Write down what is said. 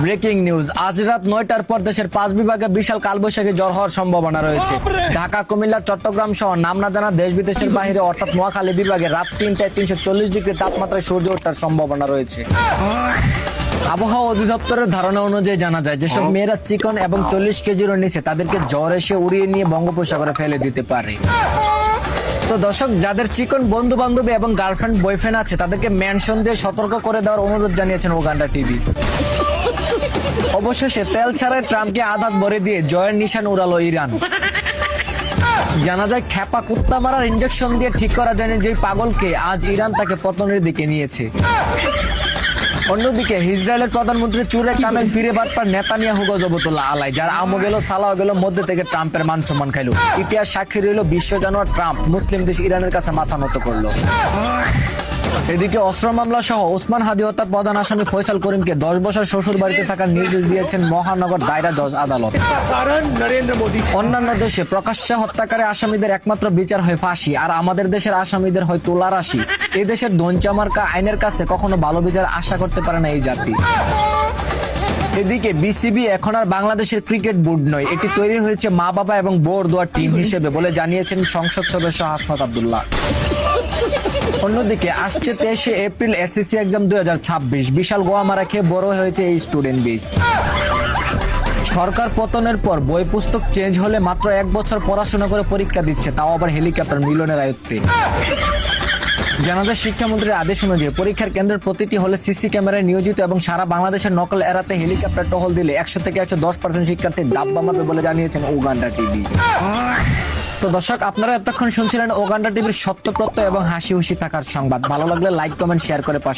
Breaking news, আজ রাত 9টার পর দেশের 5 বিভাগে বিশাল কালবৈশাখী ঝড় হওয়ার সম্ভাবনা রয়েছে। ঢাকা, কুমিল্লা, চট্টগ্রাম সহ নাম না জানা দেশ বিদেশের বাইরে অর্থাৎ নোয়াখালী বিভাগে রাত 3টায় 340 ডিগ্রি তাপমাত্রায় সূর্য ওঠার সম্ভাবনা রয়েছে। আবহাওয়া অধিদপ্তরের ধারণা অনুযায়ী জানা যায়, যেসব মেয়েরা চিকন এবং 40 কেজির নিচে তাদেরকে জ্বর এসে উড়িয়ে নিয়ে বঙ্গোপসাগরে ফেলে দিতে পারে। তো দর্শক, যাদের চিকন বন্ধু বান্ধবী এবং গার্লফ্রেন্ড বয়ফ্রেন্ড আছে তাদেরকে মেনশন দিয়ে সতর্ক করে দেওয়ার অনুরোধ জানিয়েছেন ওগান্ডা টিভি। অবশেষে তেল ছাড়াই ট্রাম্পকে আঘাত ভরে দিয়ে জয়ের নিশান উড়ালো ইরান। জানা যায়, খেপা কুত্তা মারার ইঞ্জেকশন দিয়ে ঠিক করা যায়নি যে পাগলকে আজ ইরান তাকে পতনের দিকে নিয়েছে। অন্যদিকে ইসরায়েলের প্রধানমন্ত্রী চুরে কামেল ফিরে বাটপার নেতানিয়াহু গজবতুল্লাহ আলাই, যার আমও গেল সালাও গেল, মধ্যে থেকে ট্রাম্পের মান সম্মান খাইল। ইতিহাস সাক্ষী রইল, বিশ্ব জানোয়ার ট্রাম্প মুসলিম দেশ ইরানের কাছে মাথা নত করলো। এদিকে অস্ত্র মামলা সহ ওসমান হাদি হত্যার প্রধান আসামি ফয়সাল করিমকে 10 বছর শ্বশুর বাড়িতে থাকার নির্দেশ দিয়েছেন মহানগর দায়রা জজ আদালত। অন্যান্য দেশে প্রকাশ্যে হত্যাকারী আসামিদের একমাত্র বিচার হয় ফাঁসি, আর আমাদের দেশের আসামিদের হয় তোলার আশি। এই দেশের দঞ্চামার্কা আইনের কাছে কখনো ভালো বিচার আশা করতে পারে না এই জাতি। এদিকে বিসিবি এখন আর বাংলাদেশের ক্রিকেট বোর্ড নয়, এটি তৈরি হয়েছে মা বাবা এবং বোর দোয়া টিম হিসেবে বলে জানিয়েছেন সংসদ সদস্য হাসনাত আব্দুল্লাহ। অন্যদিকে আসছে 23শে এপ্রিল এসএসসি এক্সাম 2026, বিশাল গোয়ামারা খেয়ে বড় হয়েছে এই স্টুডেন্ট বেস। সরকার পতনের পর বই পুস্তক চেঞ্জ হলে মাত্র 1 বছর পড়াশোনা করে পরীক্ষা দিচ্ছে, তাও আবার হেলিকপ্টার মিলনের আয়ত্তে। জানা যায়, শিক্ষামন্ত্রীর আদেশ অনুযায়ী পরীক্ষার কেন্দ্রের প্রতিটি হলে সিসি ক্যামেরায় নিয়োজিত এবং সারা বাংলাদেশের নকল এড়াতে হেলিকপ্টার টহল দিলে 100 থেকে 110% শিক্ষার্থী ডাব্বা মারবে বলে জানিয়েছেন ওগান্ডা টিভি। তো দর্শক, আপনারা এতক্ষণ শুনছিলেন ওগান্ডা টিভির সত্য প্রত্যয় এবং হাসি খুশি থাকার সংবাদ। ভালো লাগলে লাইক, কমেন্ট, শেয়ার করে পাশে